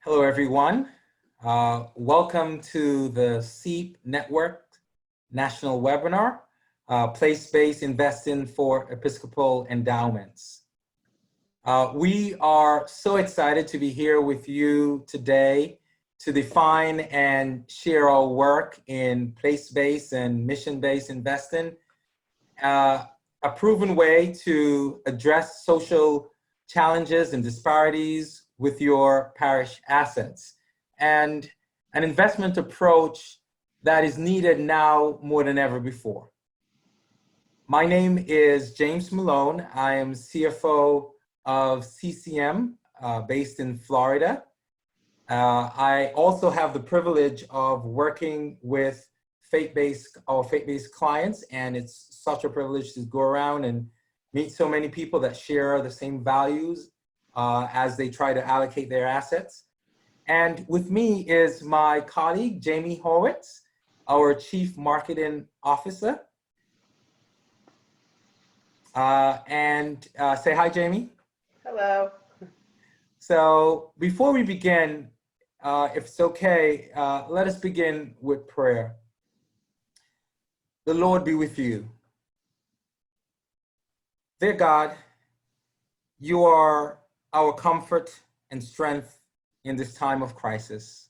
Hello, everyone. Welcome to the SEEP Network National Webinar, Place-Based Investing for Episcopal Endowments. We are so excited to be here with you today to define and share our work in place-based and mission-based investing, a proven way to address social challenges and disparities with your parish assets, and an investment approach that is needed now more than ever before. My name is James Malone. I am CFO of CCM based in Florida. I also have the privilege of working with faith-based clients, and it's such a privilege to go around and meet so many people that share the same values as they try to allocate their assets. And with me is my colleague, Jamie Horwitz, our Chief Marketing Officer. Say hi, Jamie. Hello. So before we begin, if it's okay, let us begin with prayer. The Lord be with you. Dear God, you are our comfort and strength in this time of crisis.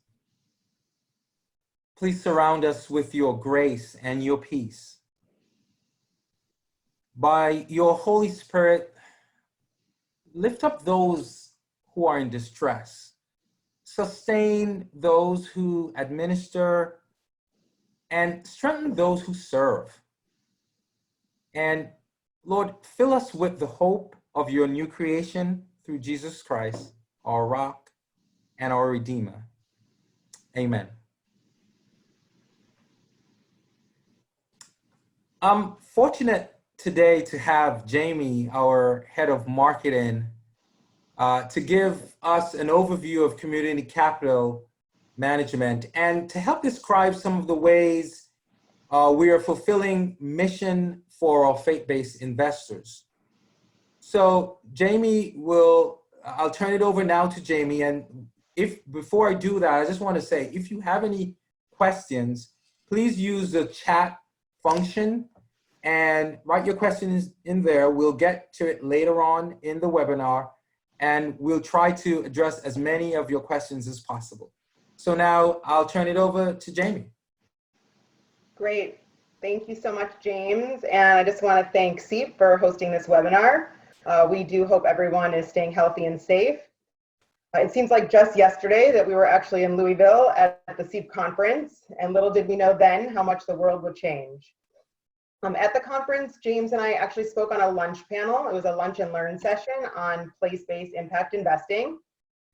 Please surround us with your grace and your peace. By your Holy Spirit, lift up those who are in distress, sustain those who administer, and strengthen those who serve. And Lord, fill us with the hope of your new creation through Jesus Christ, our rock and our Redeemer. Amen. I'm fortunate today to have Jamie, our head of marketing, to give us an overview of community capital management and to help describe some of the ways we are fulfilling mission for our faith-based investors. So Jamie I'll turn it over now to Jamie. And before I do that, I just want to say, if you have any questions, please use the chat function and write your questions in there. We'll get to it later on in the webinar, and we'll try to address as many of your questions as possible. So now I'll turn it over to Jamie. Great. Thank you so much, James. And I just want to thank SEEP for hosting this webinar. We do hope everyone is staying healthy and safe. It seems like just yesterday that we were actually in Louisville at the SEEP conference, and little did we know then how much the world would change. At the conference, James and I actually spoke on a lunch panel. It was a lunch and learn session on place-based impact investing.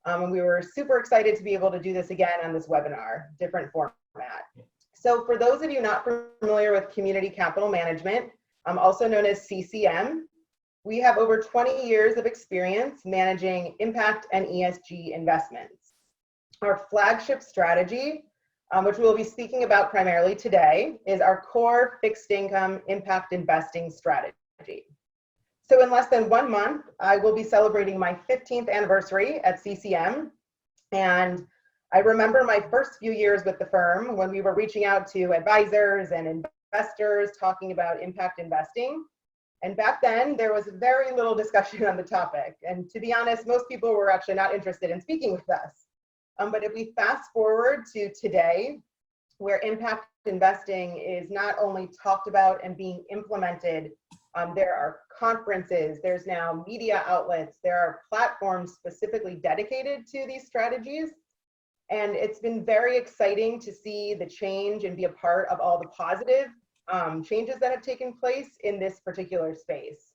And we were super excited to be able to do this again on this webinar, different format. So for those of you not familiar with community capital management, also known as CCM, we have over 20 years of experience managing impact and ESG investments. Our flagship strategy, which we'll be speaking about primarily today, is our core fixed income impact investing strategy. So in less than 1 month, I will be celebrating my 15th anniversary at CCM. And I remember my first few years with the firm when we were reaching out to advisors and investors talking about impact investing. And back then, there was very little discussion on the topic. And to be honest, most people were actually not interested in speaking with us. But if we fast forward to today, where impact investing is not only talked about and being implemented, there are conferences, there's now media outlets, there are platforms specifically dedicated to these strategies. And it's been very exciting to see the change and be a part of all the positive changes that have taken place in this particular space.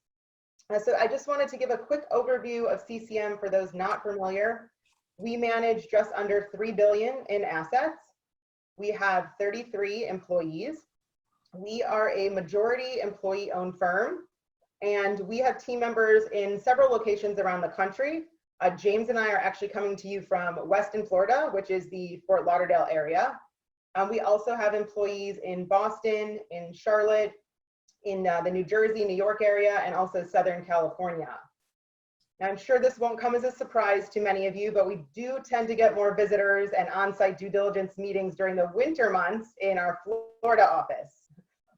So I just wanted to give a quick overview of CCM for those not familiar. We manage just under $3 billion in assets. We have 33 employees. We are a majority employee-owned firm, and we have team members in several locations around the country. James and I are actually coming to you from Weston, Florida, which is the Fort Lauderdale area. We also have employees in Boston, in Charlotte, in the New Jersey, New York area, and also Southern California. I'm sure this won't come as a surprise to many of you, but we do tend to get more visitors and on-site due diligence meetings during the winter months in our Florida office.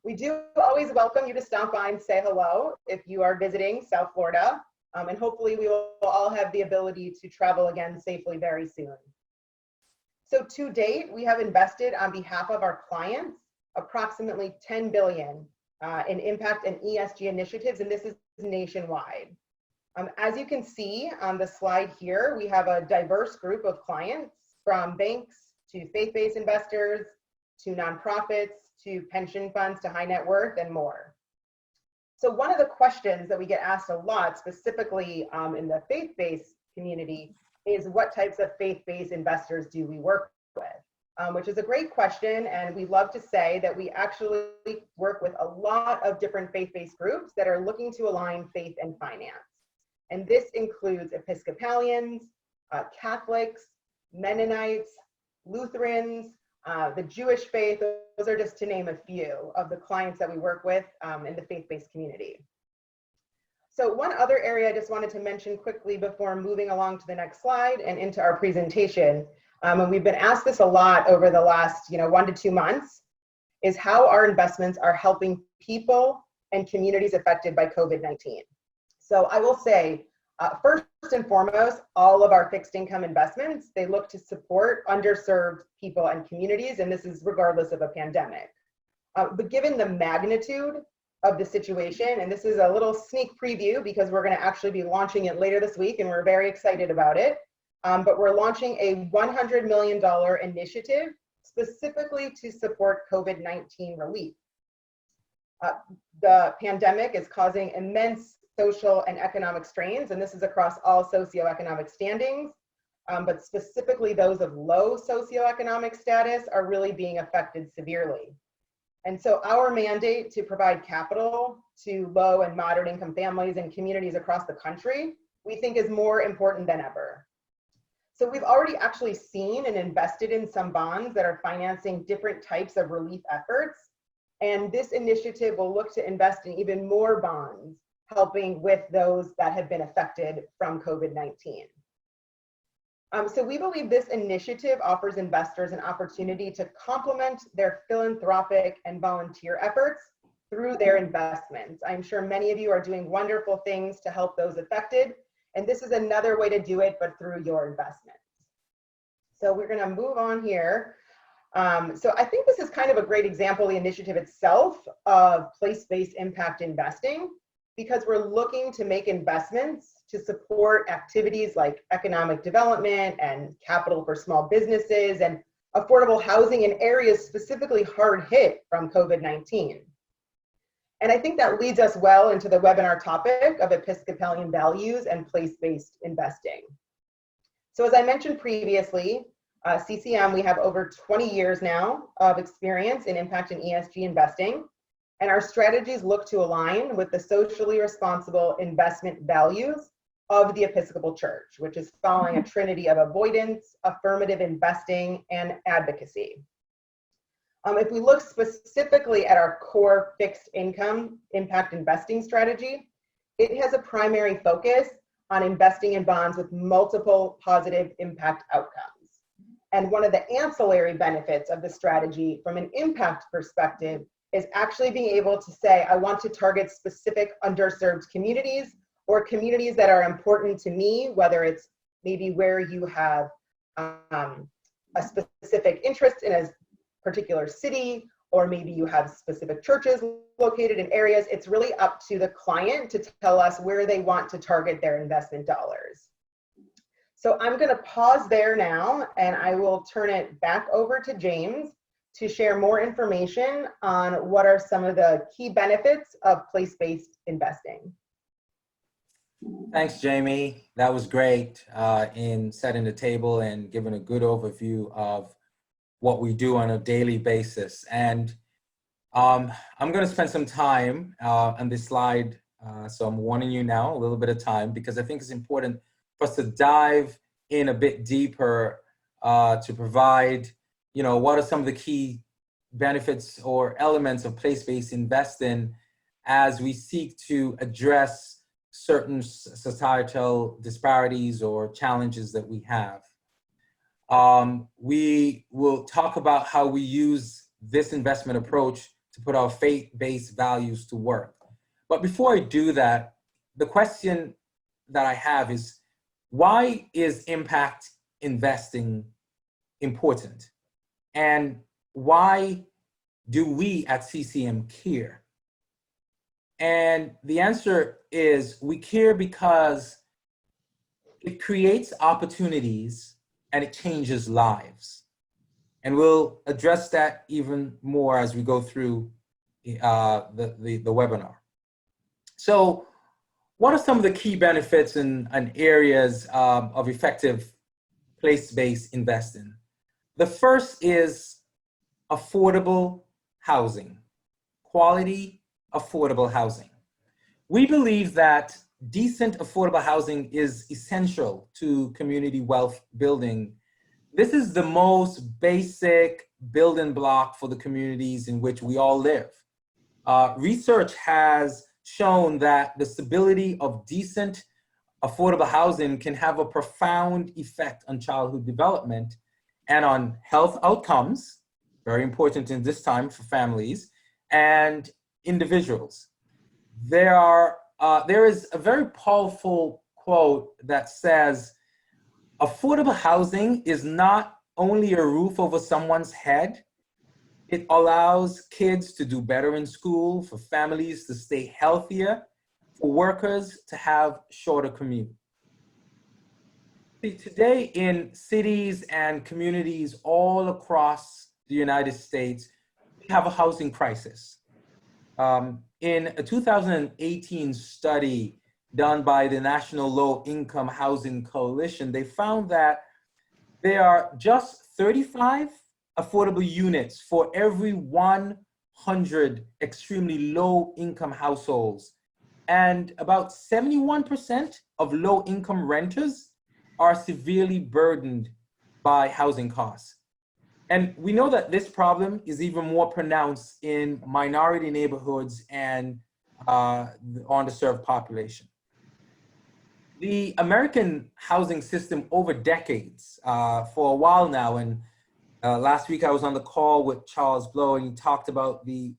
We do always welcome you to stop by and say hello if you are visiting South Florida, and hopefully we will all have the ability to travel again safely very soon. So to date, we have invested on behalf of our clients approximately $10 billion in impact and ESG initiatives, and this is nationwide. As you can see on the slide here, we have a diverse group of clients, from banks to faith-based investors to nonprofits to pension funds to high net worth and more. So one of the questions that we get asked a lot, specifically in the faith-based community, is what types of faith-based investors do we work with? Which is a great question, and we love to say that we actually work with a lot of different faith-based groups that are looking to align faith and finance. And this includes Episcopalians, Catholics, Mennonites, Lutherans, the Jewish faith. Those are just to name a few of the clients that we work with in the faith-based community. So one other area I just wanted to mention quickly before moving along to the next slide and into our presentation, and we've been asked this a lot over the last 1 to 2 months, is how our investments are helping people and communities affected by COVID-19. So I will say, first and foremost, all of our fixed income investments, they look to support underserved people and communities, and this is regardless of a pandemic. But given the magnitude of the situation, and this is a little sneak preview because we're going to actually be launching it later this week, and we're very excited about it, but we're launching a $100 million initiative specifically to support COVID-19 relief. The pandemic is causing immense social and economic strains, and this is across all socioeconomic standings, but specifically those of low socioeconomic status are really being affected severely. And so our mandate to provide capital to low and moderate income families and communities across the country, we think is more important than ever. So we've already actually seen and invested in some bonds that are financing different types of relief efforts, and this initiative will look to invest in even more bonds helping with those that have been affected from COVID-19. So we believe this initiative offers investors an opportunity to complement their philanthropic and volunteer efforts through their investments. I'm sure many of you are doing wonderful things to help those affected, and this is another way to do it, but through your investments. So we're gonna move on here. So I think this is kind of a great example, the initiative itself, of place-based impact investing, because we're looking to make investments to support activities like economic development and capital for small businesses and affordable housing in areas specifically hard hit from COVID-19. And I think that leads us well into the webinar topic of Episcopalian values and place-based investing. So as I mentioned previously, CCM, we have over 20 years now of experience in impact and ESG investing. And our strategies look to align with the socially responsible investment values of the Episcopal Church, which is following a trinity of avoidance, affirmative investing, and advocacy. If we look specifically at our core fixed income impact investing strategy, it has a primary focus on investing in bonds with multiple positive impact outcomes. And one of the ancillary benefits of the strategy from an impact perspective is actually being able to say, I want to target specific underserved communities or communities that are important to me, whether it's maybe where you have a specific interest in a particular city, or maybe you have specific churches located in areas. It's really up to the client to tell us where they want to target their investment dollars. So I'm going to pause there now, and I will turn it back over to James to share more information on what are some of the key benefits of place-based investing. Thanks, Jamie. That was great in setting the table and giving a good overview of what we do on a daily basis. And I'm going to spend some time on this slide. So I'm warning you now, a little bit of time, because I think it's important for us to dive in a bit deeper to provide, what are some of the key benefits or elements of place-based investing as we seek to address certain societal disparities or challenges that we have. We will talk about how we use this investment approach to put our faith-based values to work. But before I do that, the question that I have is, why is impact investing important? And why do we at CCM care? And the answer is, we care because it creates opportunities and it changes lives. And we'll address that even more as we go through the webinar. So what are some of the key benefits and areas of effective place-based investing? The first is affordable housing, quality affordable housing. We believe that decent affordable housing is essential to community wealth building. This is the most basic building block for the communities in which we all live. Research has shown that the stability of decent affordable housing can have a profound effect on childhood development and on health outcomes, very important in this time for families and individuals. There is a very powerful quote that says, affordable housing is not only a roof over someone's head, it allows kids to do better in school, for families to stay healthier, for workers to have shorter commute. See, today in cities and communities all across the United States, we have a housing crisis. In a 2018 study done by the National Low Income Housing Coalition, they found that there are just 35 affordable units for every 100 extremely low income households. And about 71% of low income renters are severely burdened by housing costs. And we know that this problem is even more pronounced in minority neighborhoods and the underserved population. The American housing system over decades, for a while now, and last week I was on the call with Charles Blow and he talked about the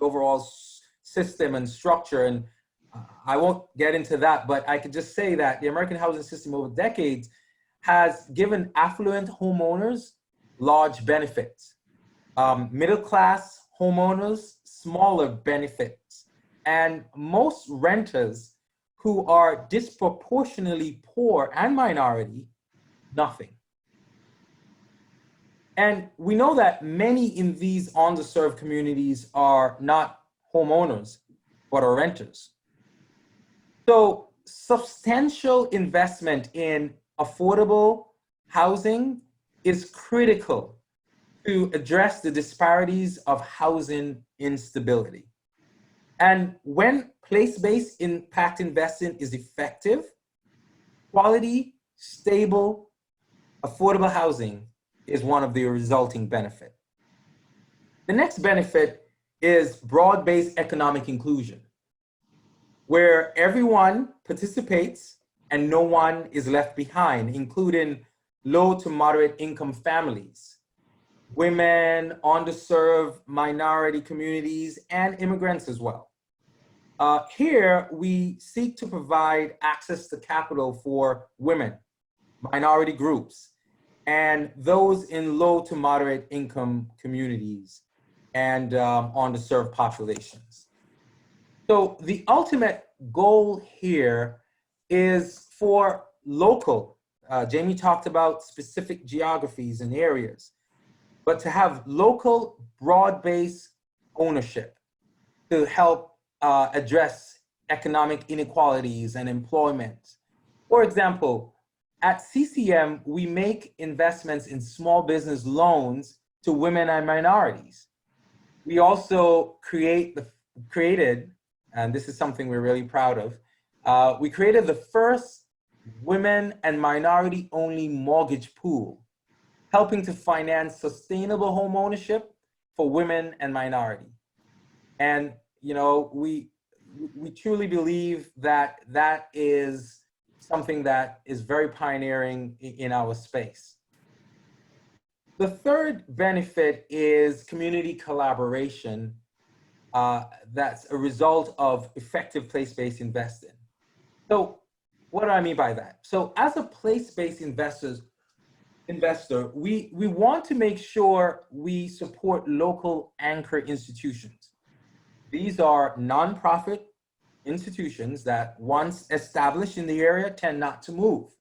overall system and structure, and I won't get into that, but I could just say that the American housing system over decades has given affluent homeowners large benefits, middle-class homeowners, smaller benefits, and most renters who are disproportionately poor and minority, nothing. And we know that many in these underserved communities are not homeowners, but are renters. So substantial investment in affordable housing is critical to address the disparities of housing instability. And when place-based impact investing is effective, quality, stable, affordable housing is one of the resulting benefits. The next benefit is broad-based economic inclusion, where everyone participates and no one is left behind, including low to moderate income families, women, underserved minority communities, and immigrants as well. Here, we seek to provide access to capital for women, minority groups, and those in low to moderate income communities and underserved populations. So the ultimate goal here is for local, Jamie talked about specific geographies and areas, but to have local broad-based ownership to help address economic inequalities and employment. For example, at CCM, we make investments in small business loans to women and minorities. We also created, and this is something we're really proud of, we created the first women and minority-only mortgage pool, helping to finance sustainable home ownership for women and minority. And you know, we truly believe that that is something that is very pioneering in our space. The third benefit is community collaboration. That's a result of effective place-based investing. So what do I mean by that? So as a place-based investor, we want to make sure we support local anchor institutions. These are nonprofit institutions that once established in the area tend not to move.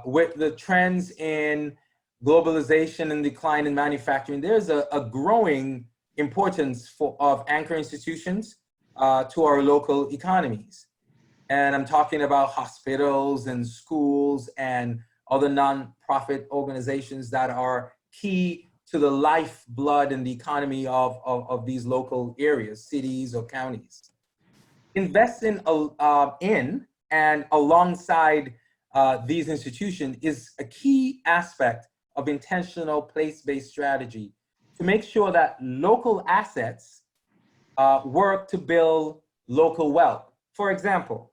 With the trends in globalization and decline in manufacturing, there's a growing importance of anchor institutions to our local economies. And I'm talking about hospitals and schools and other nonprofit organizations that are key to the lifeblood and the economy of these local areas, cities or counties. Investing in and alongside these institutions is a key aspect of intentional place-based strategy to make sure that local assets work to build local wealth. For example,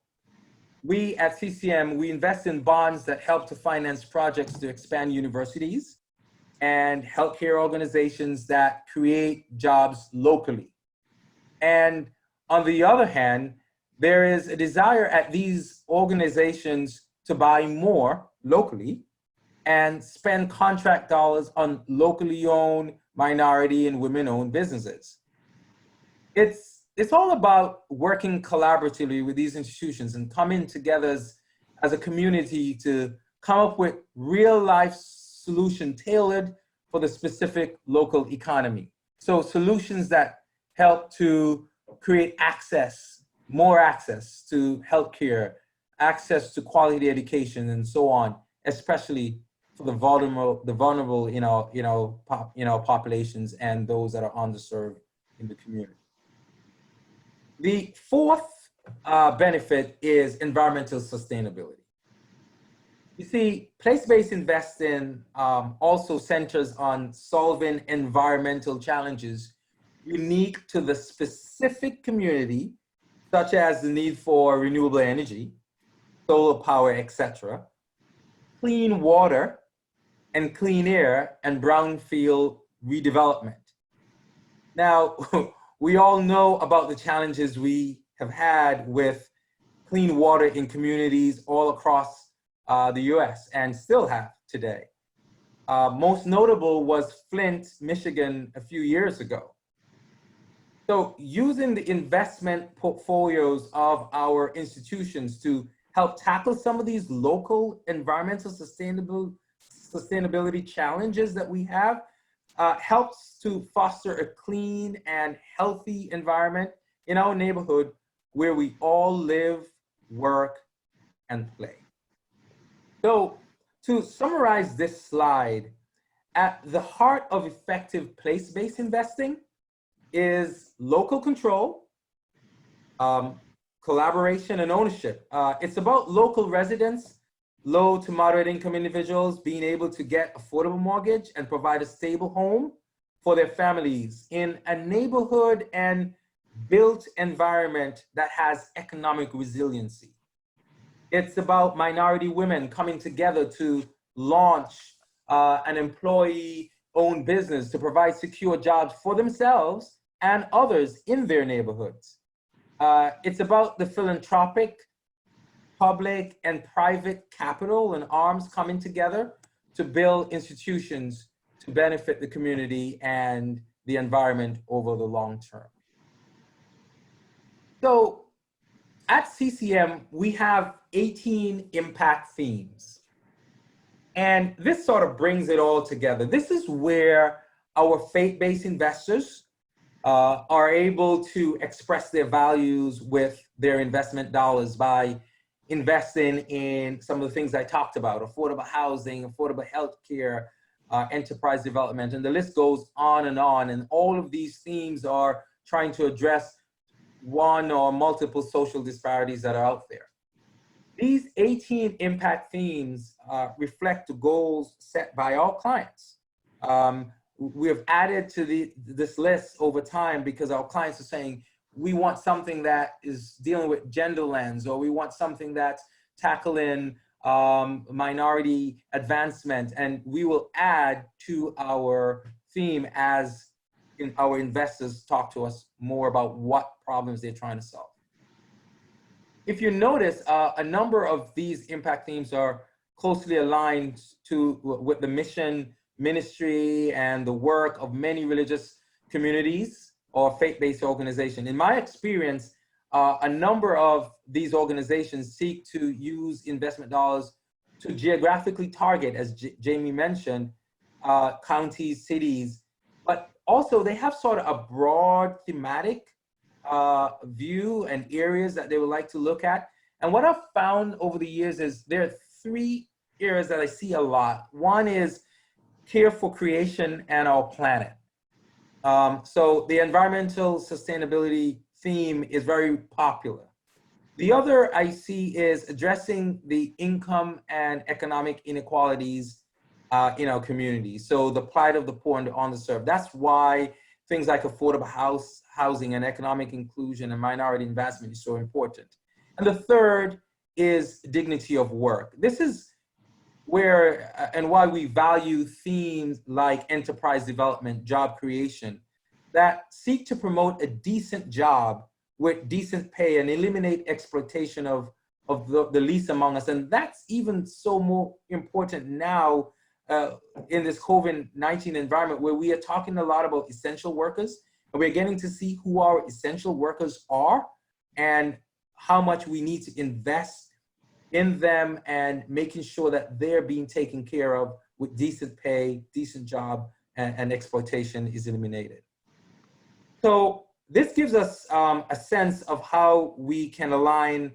we at CCM, we invest in bonds that help to finance projects to expand universities and healthcare organizations that create jobs locally. And on the other hand, there is a desire at these organizations to buy more locally and spend contract dollars on locally owned, minority, and women-owned businesses. It's all about working collaboratively with these institutions and coming together as a community to come up with real-life solution tailored for the specific local economy. So solutions that help to create access, more access to healthcare, access to quality education, and so on, especially for the vulnerable, populations and those that are underserved in the community. The fourth benefit is environmental sustainability. You see, place-based investing also centers on solving environmental challenges unique to the specific community, such as the need for renewable energy, solar power, etc., clean water and clean air, and brownfield redevelopment. Now, we all know about the challenges we have had with clean water in communities all across the US and still have today. Most notable was Flint, Michigan a few years ago. So using the investment portfolios of our institutions to help tackle some of these local environmental sustainability challenges that we have helps to foster a clean and healthy environment in our neighborhood where we all live, work, and play. So to summarize this slide, at the heart of effective place-based investing is local control, collaboration, and ownership. It's about local residents, low to moderate income individuals being able to get affordable mortgage and provide a stable home for their families in a neighborhood and built environment that has economic resiliency. It's about minority women coming together to launch an employee-owned business to provide secure jobs for themselves and others in their neighborhoods. It's about the philanthropic, public and private capital and arms coming together to build institutions to benefit the community and the environment over the long term. So at CCM, we have 18 impact themes. And this sort of brings it all together. This is where our faith-based investors are able to express their values with their investment dollars by investing in some of the things I talked about: affordable housing, affordable healthcare, enterprise development, and the list goes on. And all of these themes are trying to address one or multiple social disparities that are out there. These 18 impact themes reflect the goals set by our clients. We have added to this list over time because our clients are saying, we want something that is dealing with gender lens, or we want something that's tackling minority advancement, and we will add to our theme as our investors talk to us more about what problems they're trying to solve. If you notice, a number of these impact themes are closely aligned with the mission, ministry, and the work of many religious communities or faith-based organizations. In my experience, a number of these organizations seek to use investment dollars to geographically target, as Jamie mentioned, counties, cities, but also they have sort of a broad thematic view and areas that they would like to look at. And what I've found over the years is there are three areas that I see a lot. One is care for creation and our planet. So the environmental sustainability theme is very popular. The other I see is addressing the income and economic inequalities in our community. So the plight of the poor and the underserved. That's why things like affordable housing and economic inclusion and minority investment is so important. And the third is dignity of work. This is where and why we value themes like enterprise development, job creation, that seek to promote a decent job with decent pay and eliminate exploitation of the least among us. And that's even so more important now in this COVID-19 environment, where we are talking a lot about essential workers, and we're getting to see who our essential workers are and how much we need to invest in them and making sure that they're being taken care of with decent pay, decent job, and exploitation is eliminated. So this gives us a sense of how we can align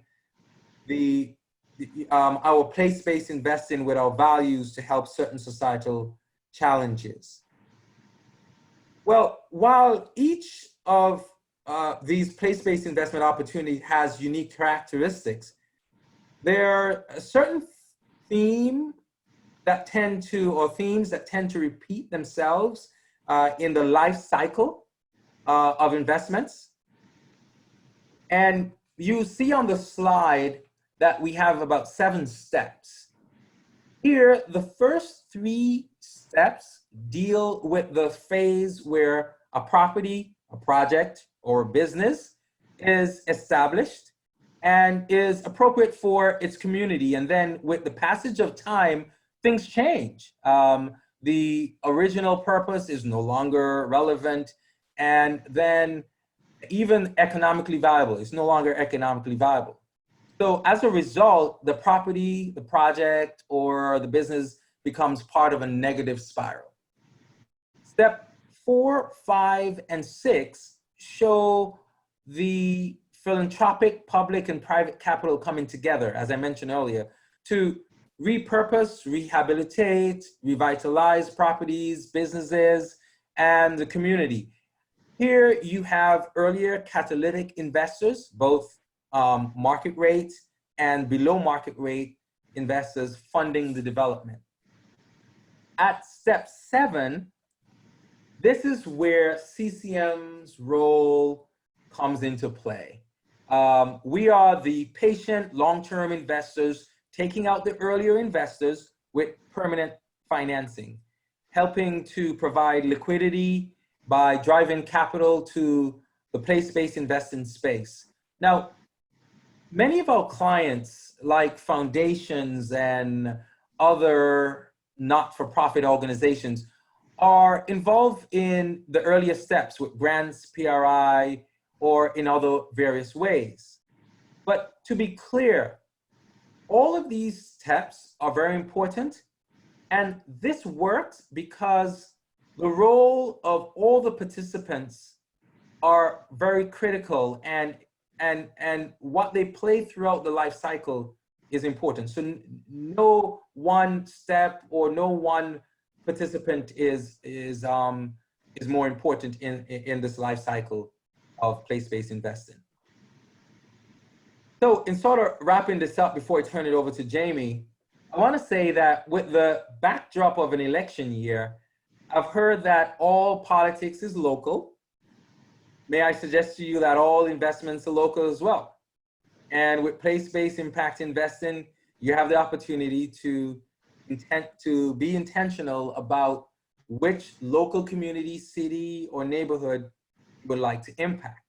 our place-based investing with our values to help certain societal challenges. Well, while each of these place-based investment opportunities has unique characteristics, there are a certain themes that tend to repeat themselves in the life cycle of investments. And you see on the slide that we have about 7 steps. Here, the first 3 steps deal with the phase where a property, a project, or a business is established and is appropriate for its community. And then with the passage of time, things change. The original purpose is no longer relevant, and then even economically viable, it's no longer economically viable. So as a result, the property, the project, or the business becomes part of a negative spiral. Step 4, 5, and 6 show the philanthropic, public, and private capital coming together, as I mentioned earlier, to repurpose, rehabilitate, revitalize properties, businesses, and the community. Here you have earlier catalytic investors, both market rate and below market rate investors funding the development. At step 7, this is where CCM's role comes into play. We are the patient long-term investors taking out the earlier investors with permanent financing, helping to provide liquidity by driving capital to the place-based investing space. Now, many of our clients, like foundations and other not-for-profit organizations, are involved in the earlier steps with grants, PRI, or in other various ways. But to be clear, all of these steps are very important, and this works because the role of all the participants are very critical, and what they play throughout the life cycle is important. So no one step or no one participant is more important in this life cycle of place-based investing. So in sort of wrapping this up before I turn it over to Jamie, I want to say that with the backdrop of an election year, I've heard that all politics is local, may I suggest to you that all investments are local as well. And with place-based impact investing, you have the opportunity to be intentional about which local community, city, or neighborhood you would like to impact.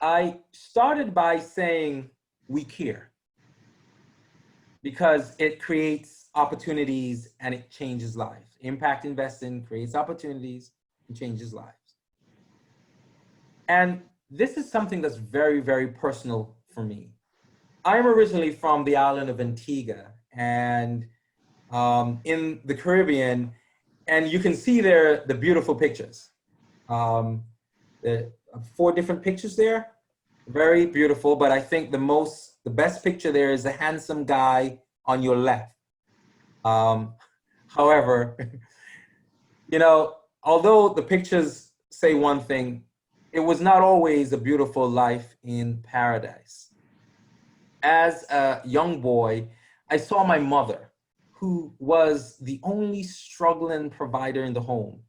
I started by saying we care because it creates opportunities and it changes lives. Impact investing creates opportunities and changes lives. And this is something that's very, very personal for me. I'm originally from the island of Antigua and in the Caribbean, and you can see there the beautiful pictures. The 4 different pictures there, very beautiful, but I think the best picture there is the handsome guy on your left. However, you know, although the pictures say one thing, it was not always a beautiful life in paradise. As a young boy, I saw my mother, who was the only struggling provider in the home,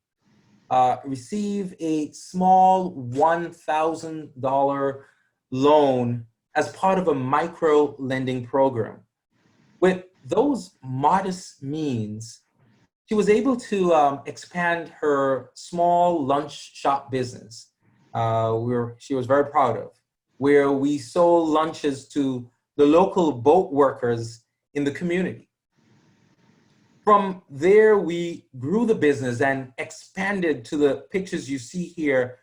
receive a small $1,000 loan as part of a micro lending program. With those modest means, she was able to expand her small lunch shop business, she was very proud of, where we sold lunches to the local boat workers in the community. From there, we grew the business and expanded to the pictures you see here,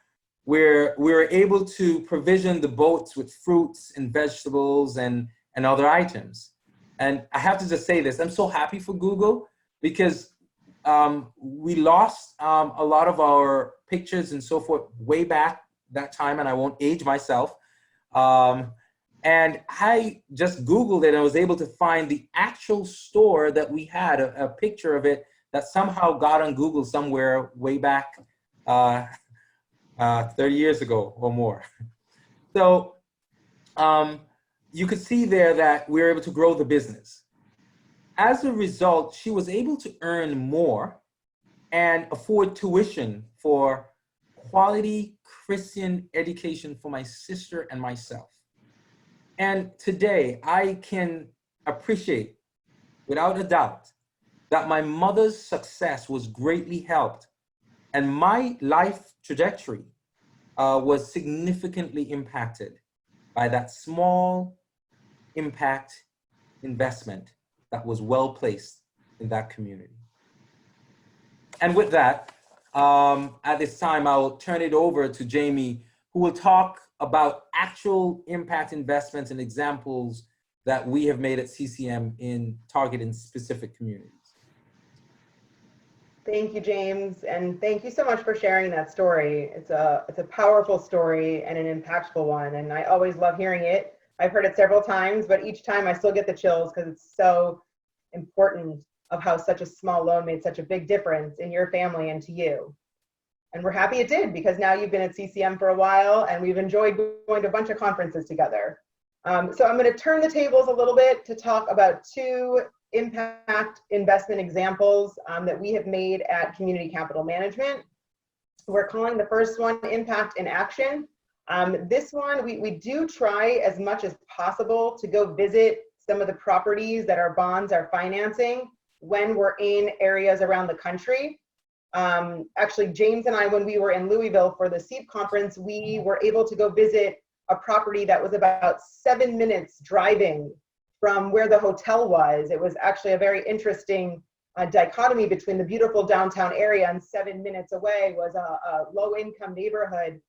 where we were able to provision the boats with fruits and vegetables and other items. And I have to just say this, I'm so happy for Google because we lost a lot of our pictures and so forth way back that time, and I won't age myself. And I just Googled it and I was able to find the actual store that we had, a picture of it that somehow got on Google somewhere way back 30 years ago or more. So you could see there that we were able to grow the business. As a result, she was able to earn more and afford tuition for quality Christian education for my sister and myself. And today I can appreciate, without a doubt, that my mother's success was greatly helped and my life trajectory was significantly impacted by that small impact investment that was well placed in that community. And with that, at this time, I'll turn it over to Jamie, who will talk about actual impact investments and examples that we have made at CCM in targeting specific communities. Thank you, James, and thank you so much for sharing that story. It's a powerful story and an impactful one, and I always love hearing it. I've heard it several times, but each time I still get the chills because it's so important of how such a small loan made such a big difference in your family and to you. And we're happy it did, because now you've been at CCM for a while and we've enjoyed going to a bunch of conferences together. So I'm going to turn the tables a little bit to talk about 2 impact investment examples that we have made at Community Capital Management. We're calling the first one Impact in Action. This one, we do try as much as possible to go visit some of the properties that our bonds are financing when we're in areas around the country. Actually, James and I, when we were in Louisville for the SEEP conference, we were able to go visit a property that was about 7 minutes driving from where the hotel was. It was actually a very interesting dichotomy between the beautiful downtown area and 7 minutes away was a low-income neighborhood,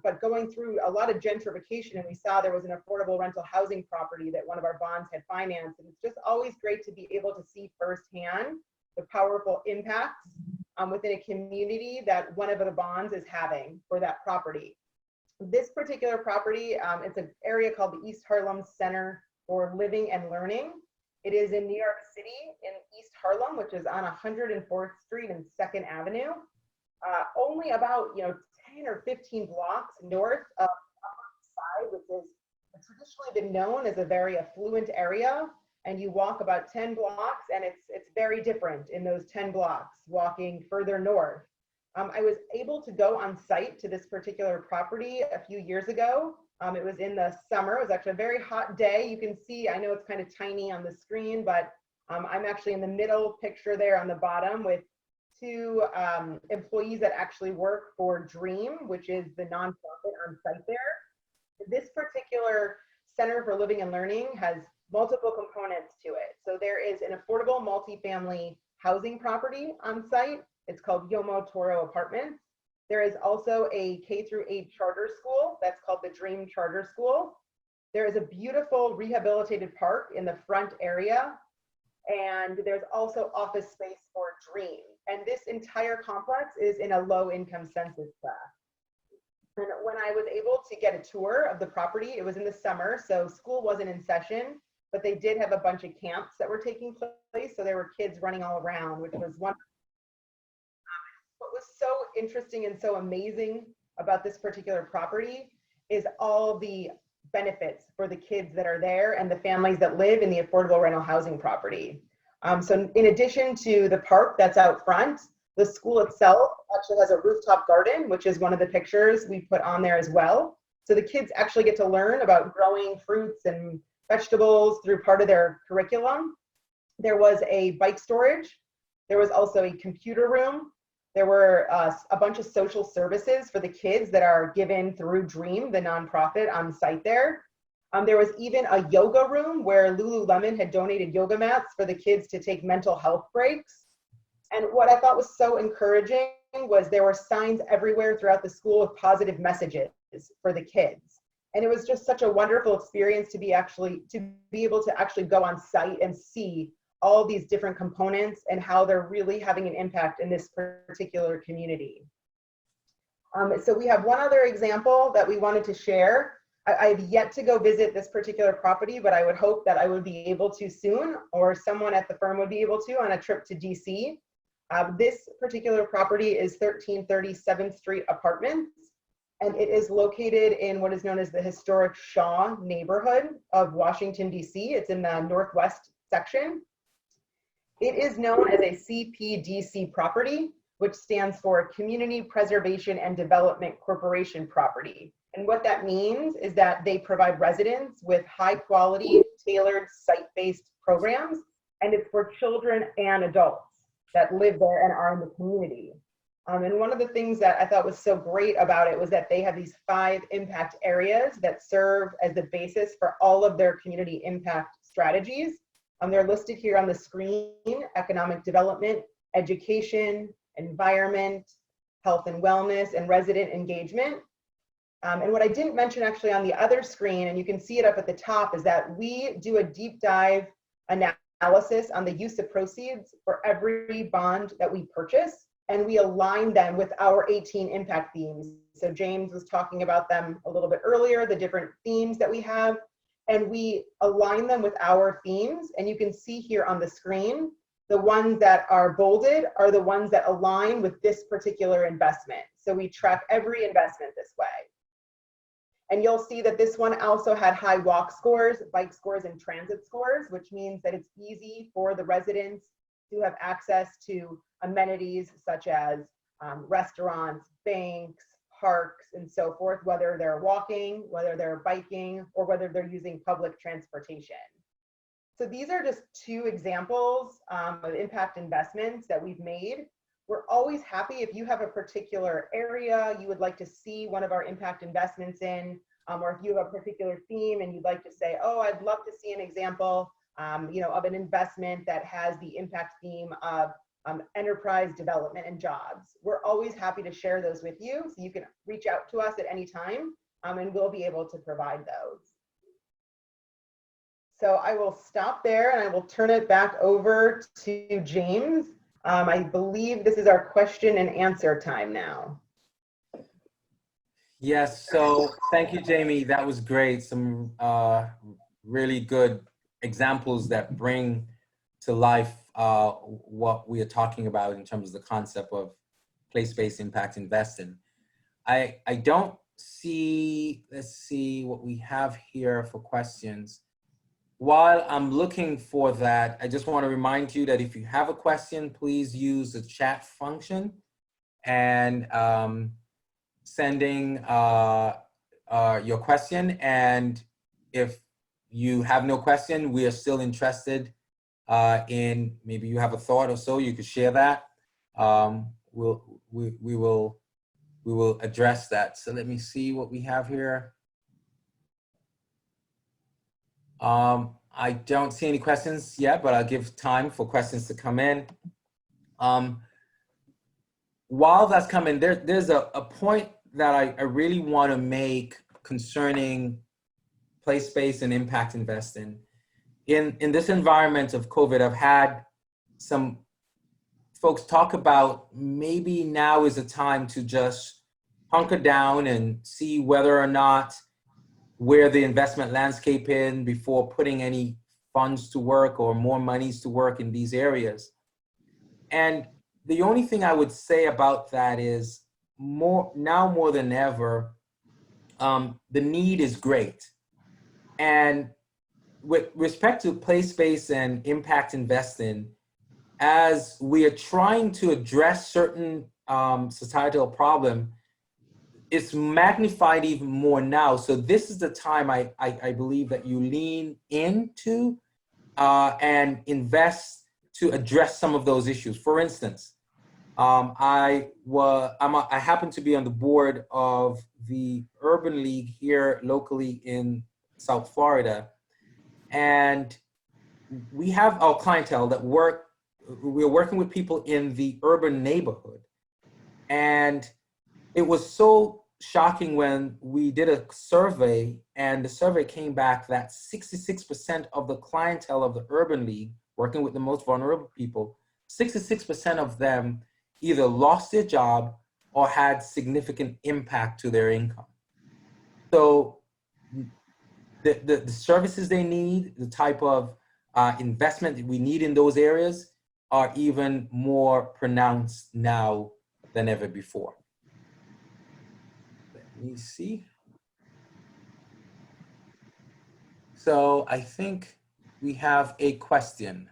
but going through a lot of gentrification, and we saw there was an affordable rental housing property that one of our bonds had financed. And it's just always great to be able to see firsthand the powerful impacts within a community that one of the bonds is having for that property. This particular property, it's an area called the East Harlem Center for Living and Learning. It is in New York City in East Harlem, which is on 104th Street and 2nd Avenue. Only about 10 or 15 blocks north of Upper Side, which has traditionally been known as a very affluent area. And you walk about 10 blocks and it's very different in those 10 blocks walking further north. I was able to go on site to this particular property a few years ago. It was in the summer. It was actually a very hot day. You can see, I know it's kind of tiny on the screen, but I'm actually in the middle picture there on the bottom with two employees that actually work for DREAM, which is the nonprofit on site there. This particular Center for Living and Learning has multiple components to it. So there is an affordable multifamily housing property on site. It's called Yomo Toro Apartments. There is also a K-8 charter school that's called the Dream Charter School. There is a beautiful rehabilitated park in the front area. And there's also office space for Dream. And this entire complex is in a low income census tract. And when I was able to get a tour of the property, it was in the summer, so school wasn't in session, but they did have a bunch of camps that were taking place. So there were kids running all around, which was wonderful. What was so interesting and so amazing about this particular property is all the benefits for the kids that are there and the families that live in the affordable rental housing property. So in addition to the park that's out front, the school itself actually has a rooftop garden, which is one of the pictures we put on there as well. So the kids actually get to learn about growing fruits and vegetables through part of their curriculum. There was a bike storage. There was also a computer room. There were a bunch of social services for the kids that are given through DREAM, the nonprofit on site there. There was even a yoga room where Lululemon had donated yoga mats for the kids to take mental health breaks. And what I thought was so encouraging was there were signs everywhere throughout the school with positive messages for the kids. And it was just such a wonderful experience to be able to actually go on site and see all these different components and how they're really having an impact in this particular community. So we have one other example that we wanted to share. I have yet to go visit this particular property, but I would hope that I would be able to soon, or someone at the firm would be able to on a trip to DC. This particular property is 1330 7th Street Apartments, and it is located in what is known as the historic Shaw neighborhood of Washington, DC. It's in the northwest section. It is known as a CPDC property, which stands for Community Preservation and Development Corporation property. And what that means is that they provide residents with high quality, tailored, site-based programs, and it's for children and adults that live there and are in the community. And one of the things that I thought was so great about it was that they have these 5 impact areas that serve as the basis for all of their community impact strategies. They're listed here on the screen: economic development, education, environment, health and wellness, and resident engagement. And what I didn't mention actually on the other screen, and you can see it up at the top, is that we do a deep dive analysis on the use of proceeds for every bond that we purchase, and we align them with our 18 impact themes. So James was talking about them a little bit earlier, the different themes that we have, and we align them with our themes. And you can see here on the screen, the ones that are bolded are the ones that align with this particular investment. So we track every investment this way. And you'll see that this one also had high walk scores, bike scores, and transit scores, which means that it's easy for the residents to have access to amenities such as restaurants, banks, parks, and so forth, whether they're walking, whether they're biking, or whether they're using public transportation. So these are just 2 examples of impact investments that we've made. We're always happy if you have a particular area you would like to see one of our impact investments in, or if you have a particular theme and you'd like to say, oh, I'd love to see an example of an investment that has the impact theme of enterprise development and jobs. We're always happy to share those with you. So you can reach out to us at any time and we'll be able to provide those. So I will stop there and I will turn it back over to James. I believe this is our question and answer time now. Yes, so thank you, Jamie. That was great. Some really good examples that bring to life what we are talking about in terms of the concept of place-based impact investing. I don't see, let's see what we have here for questions. While I'm looking for that, I just want to remind you that if you have a question, please use the chat function and sending your question. And if you have no question, we are still interested in, maybe you have a thought or so, you could share that. We will address that. So let me see what we have here. I don't see any questions yet, but I'll give time for questions to come in. While that's coming, there's a point that I really want to make concerning place-based and impact investing. In this environment of COVID, I've had some folks talk about maybe now is the time to just hunker down and see whether or not where the investment landscape in before putting any funds to work or more monies to work in these areas. And the only thing I would say about that is now more than ever, the need is great. And with respect to place-based and impact investing, as we are trying to address certain societal problem, it's magnified even more now. So this is the time I believe that you lean into and invest to address some of those issues. For instance, I happen to be on the board of the Urban League here locally in South Florida. And we have our clientele that we're working with people in the urban neighborhood. And it was so shocking when we did a survey, and the survey came back that 66% of the clientele of the Urban League, working with the most vulnerable people, 66% of them either lost their job or had significant impact to their income. So the services they need, the type of investment that we need in those areas are even more pronounced now than ever before. Let me see. So I think we have a question.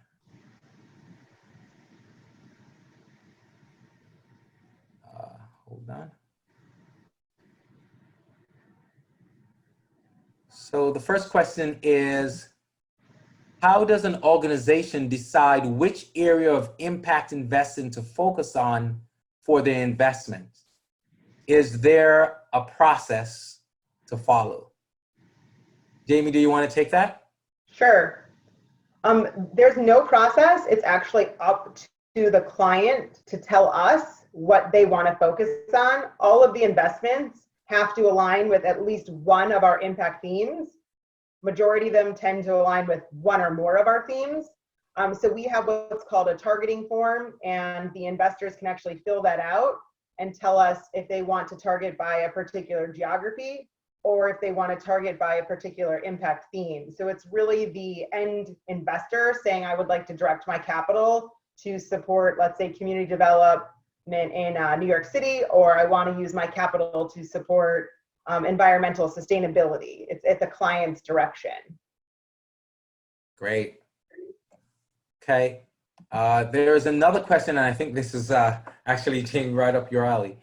Hold on. So the first question is, how does an organization decide which area of impact investing to focus on for their investment? Is there a process to follow? Jamie, do you want to take that? Sure. There's no process. It's actually up to the client to tell us what they want to focus on. All of the investments have to align with at least one of our impact themes. Majority of them tend to align with one or more of our themes. So we have what's called a targeting form, and the investors can actually fill that out and tell us if they want to target by a particular geography or if they want to target by a particular impact theme. So it's really the end investor saying, I would like to direct my capital to support, let's say, community development in New York City, or I want to use my capital to support environmental sustainability. It's at the client's direction. Great. Okay. There's another question, and I think this is actually Jamie right up your alley.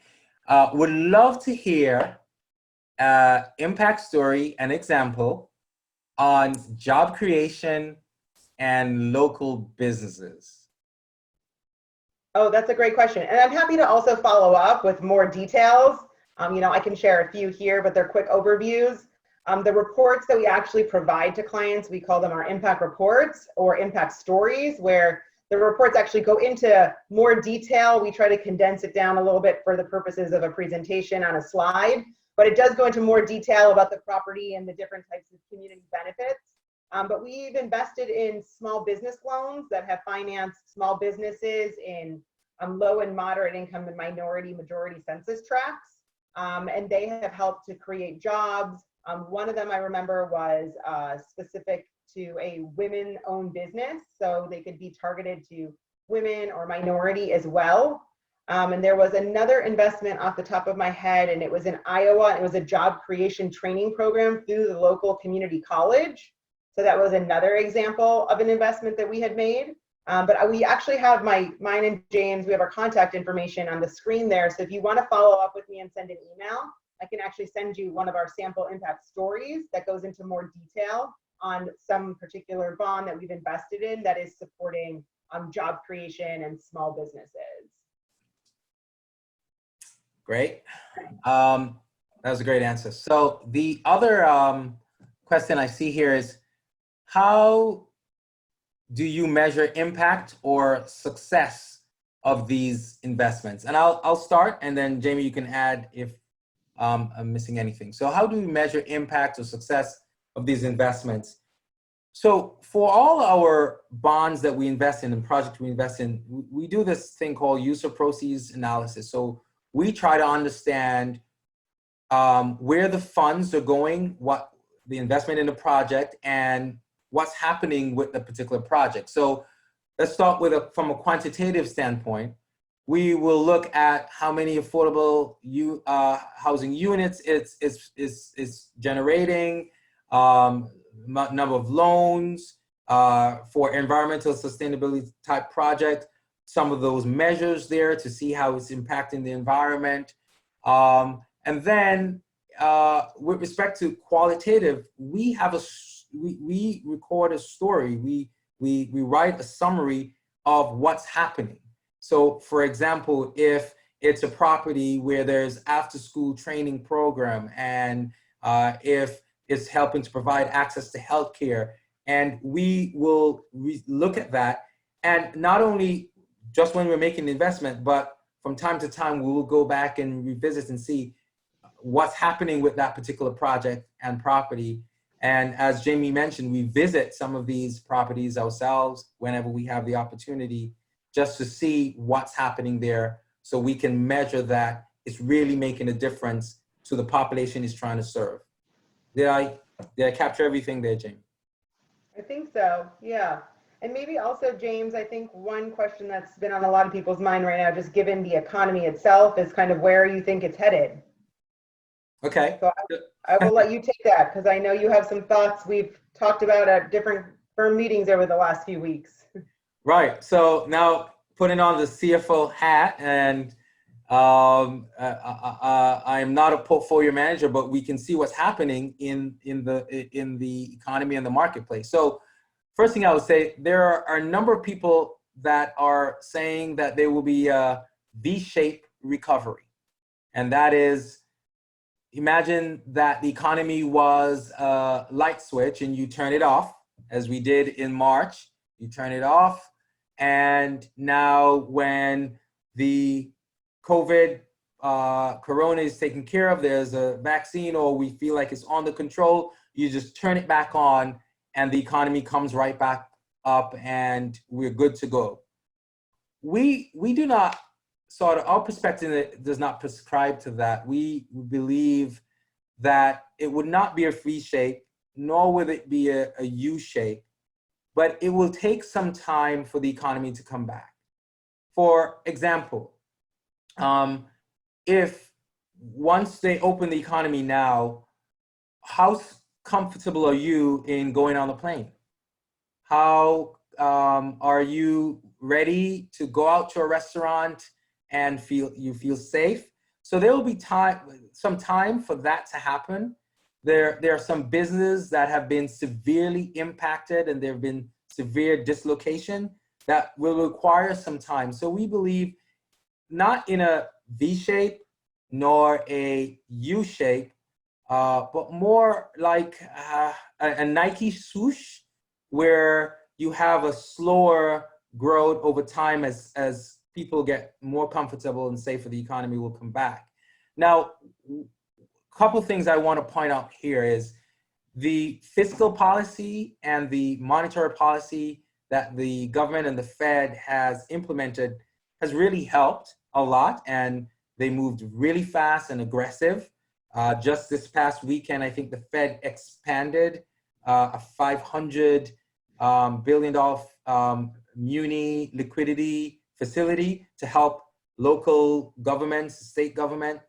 Would love to hear impact story and example on job creation and local businesses. Oh, that's a great question. And I'm happy to also follow up with more details. I can share a few here, but they're quick overviews. The reports that we actually provide to clients, we call them our impact reports or impact stories, where the reports actually go into more detail. We try to condense it down a little bit for the purposes of a presentation on a slide, but it does go into more detail about the property and the different types of community benefits. But we've invested in small business loans that have financed small businesses in low and moderate income and minority majority census tracts. And they have helped to create jobs. One of them I remember was specific to a women-owned business, so they could be targeted to women or minority as well. And there was another investment off the top of my head, and it was in Iowa. It was a job creation training program through the local community college. So that was another example of an investment that we had made. But we actually have mine and James, we have our contact information on the screen there. So if you want to follow up with me and send an email, I can actually send you one of our sample impact stories that goes into more detail on some particular bond that we've invested in that is supporting job creation and small businesses. Great. That was a great answer. So the other question I see here is, how do you measure impact or success of these investments? And I'll start, and then Jamie, you can add if I'm missing anything. So how do we measure impact or success of these investments? So for all our bonds that we invest in and projects we invest in, we do this thing called use of proceeds analysis. So we try to understand where the funds are going, what the investment in the project, and what's happening with the particular project. So let's start with from a quantitative standpoint. We will look at how many affordable housing units it's generating, number of loans for environmental sustainability type project, some of those measures there to see how it's impacting the environment. And then with respect to qualitative, we record a story. We write a summary of what's happening. So for example, if it's a property where there's after school training program, and if it's helping to provide access to healthcare, and we will look at that, and not only just when we're making the investment, but from time to time, we will go back and revisit and see what's happening with that particular project and property. And as Jamie mentioned, we visit some of these properties ourselves whenever we have the opportunity, just to see what's happening there, so we can measure that it's really making a difference to the population it's trying to serve. Did I capture everything there, Jamie? I think so, yeah. And maybe also, James, I think one question that's been on a lot of people's mind right now, just given the economy itself, is kind of where you think it's headed. Okay. So I will let you take that, because I know you have some thoughts we've talked about at different firm meetings over the last few weeks. Right. So now putting on the CFO hat, and I am not a portfolio manager, but we can see what's happening in the economy and the marketplace. So first thing I would say, there are a number of people that are saying that there will be a V-shaped recovery. And that is, imagine that the economy was a light switch and you turn it off, as we did in March. You turn it off, and now when the COVID, corona is taken care of, there's a vaccine, or we feel like it's under control, you just turn it back on and the economy comes right back up and we're good to go. We do not, sort of, our perspective does not prescribe to that. We believe that it would not be a V shape, nor would it be a U shape, but it will take some time for the economy to come back. For example, if once they open the economy now, how comfortable are you in going on the plane? How are you ready to go out to a restaurant and you feel safe? So there will be some time for that to happen. There are some businesses that have been severely impacted, and there have been severe dislocation that will require some time. So we believe not in a V shape nor a U shape, but more like a Nike swoosh, where you have a slower growth over time as people get more comfortable and safer, the economy will come back. Now, a couple things I want to point out here is the fiscal policy and the monetary policy that the government and the Fed has implemented has really helped a lot, and they moved really fast and aggressive. Just this past weekend, I think the Fed expanded a $500 billion muni liquidity facility to help local governments, state government,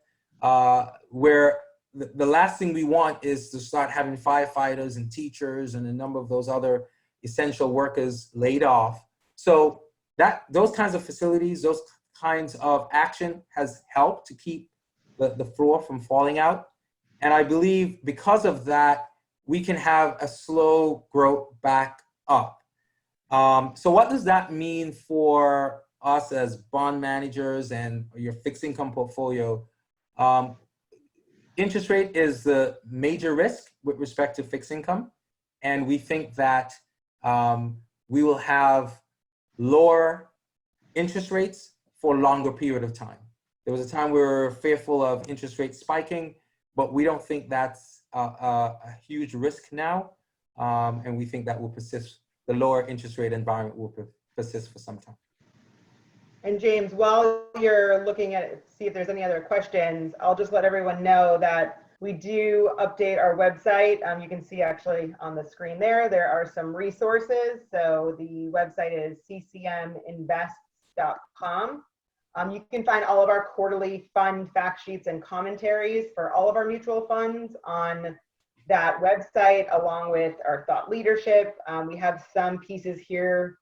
where the last thing we want is to start having firefighters and teachers and a number of those other essential workers laid off. So those kinds of facilities, those kinds of action has helped to keep the floor from falling out. And I believe because of that, we can have a slow growth back up. So what does that mean for us as bond managers and your fixed income portfolio? Interest rate is the major risk with respect to fixed income. And we think that we will have lower interest rates for a longer period of time. There was a time we were fearful of interest rates spiking, but we don't think that's a huge risk now. And we think that will persist. The lower interest rate environment will persist for some time. And James, while you're looking at it, see if there's any other questions, I'll just let everyone know that we do update our website. You can see actually on the screen there are some resources. So the website is ccminvests.com. You can find all of our quarterly fund fact sheets and commentaries for all of our mutual funds on that website, along with our thought leadership. We have some pieces here.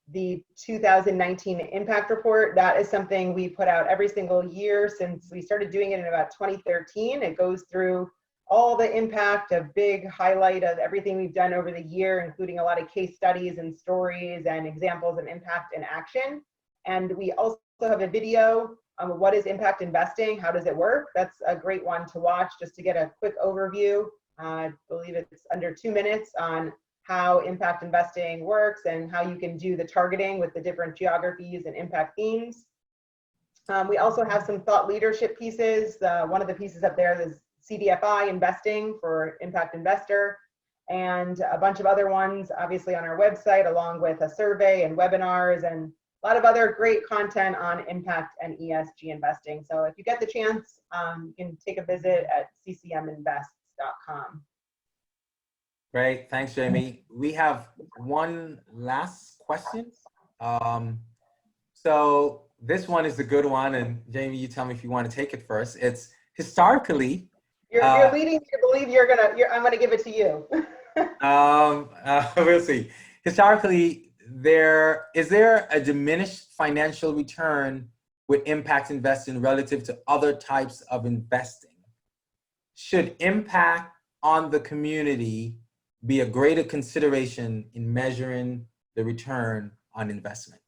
The 2019 impact report, that is something we put out every single year since we started doing it in about 2013. It goes through all the impact, a big highlight of everything we've done over the year, including a lot of case studies and stories and examples of impact in action. And we also have a video on what is impact investing, how does it work? That's a great one to watch just to get a quick overview. I believe it's under 2 minutes on how impact investing works and how you can do the targeting with the different geographies and impact themes. We also have some thought leadership pieces. One of the pieces up there is CDFI investing for impact investor, and a bunch of other ones obviously on our website, along with a survey and webinars and a lot of other great content on impact and ESG investing. So if you get the chance, you can take a visit at ccminvests.com. Great, thanks, Jamie. We have one last question. So this one is a good one, and Jamie, you tell me if you want to take it first. It's historically. You're leading me to believe I'm gonna give it to you. We'll see. Historically, is there a diminished financial return with impact investing relative to other types of investing? Should impact on the community be a greater consideration in measuring the return on investment?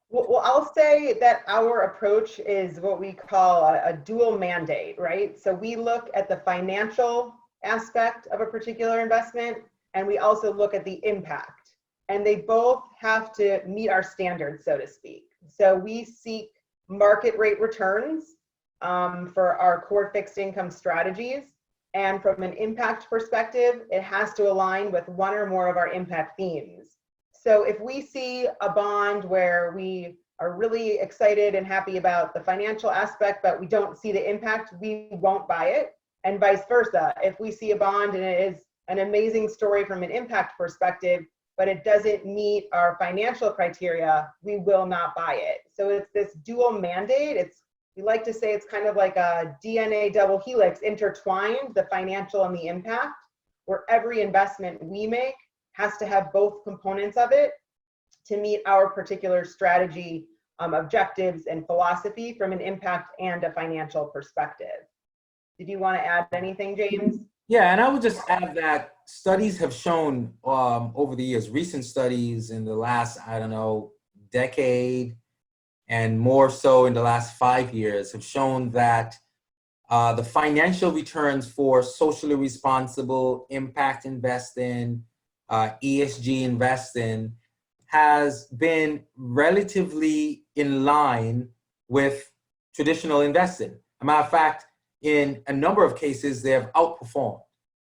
Well, I'll say that our approach is what we call a dual mandate, right? So we look at the financial aspect of a particular investment, and we also look at the impact. And they both have to meet our standards, so to speak. So we seek market rate returns for our core fixed income strategies. And from an impact perspective, it has to align with one or more of our impact themes. So if we see a bond where we are really excited and happy about the financial aspect, but we don't see the impact, we won't buy it. And vice versa. If we see a bond and it is an amazing story from an impact perspective, but it doesn't meet our financial criteria, we will not buy it. So it's this dual mandate. We like to say it's kind of like a DNA double helix intertwined, the financial and the impact, where every investment we make has to have both components of it to meet our particular strategy objectives and philosophy from an impact and a financial perspective. Did you want to add anything, James? Yeah, and I would just add that studies have shown over the years, recent studies in the last, decade, and more so in the last 5 years, have shown that the financial returns for socially responsible impact investing, ESG investing, has been relatively in line with traditional investing. As a matter of fact, in a number of cases, they have outperformed.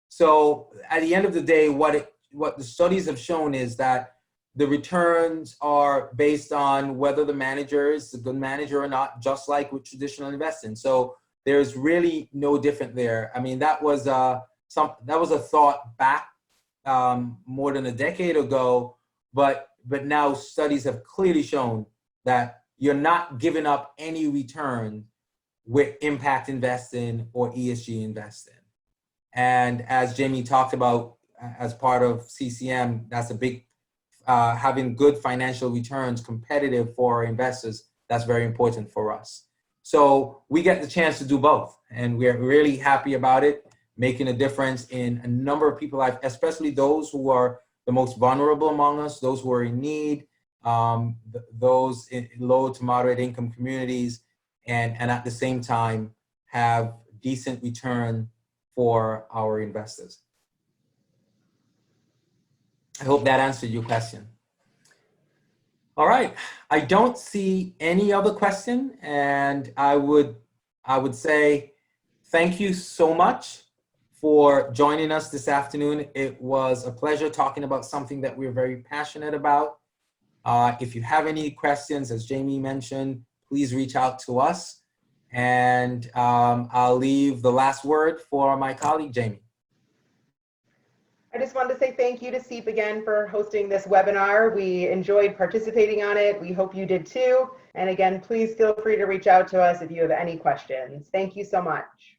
So at the end of the day, what the studies have shown is that the returns are based on whether the manager is a good manager or not, just like with traditional investing. So there's really no different there. I mean, that was a thought back more than a decade ago, but now studies have clearly shown that you're not giving up any return with impact investing or ESG investing. And as Jamie talked about, as part of CCM, that's a big having good financial returns, competitive for our investors, that's very important for us. So we get the chance to do both, and we're really happy about it, making a difference in a number of people's lives, especially those who are the most vulnerable among us, those who are in need, those in low to moderate income communities, and at the same time have decent return for our investors. I hope that answered your question. All right, I don't see any other question, and I would say thank you so much for joining us this afternoon. It was a pleasure talking about something that we're very passionate about. If you have any questions, as Jamie mentioned, please reach out to us. And I'll leave the last word for my colleague, Jamie. I just wanted to say thank you to SEEP again for hosting this webinar. We enjoyed participating on it. We hope you did too. And again, please feel free to reach out to us if you have any questions. Thank you so much.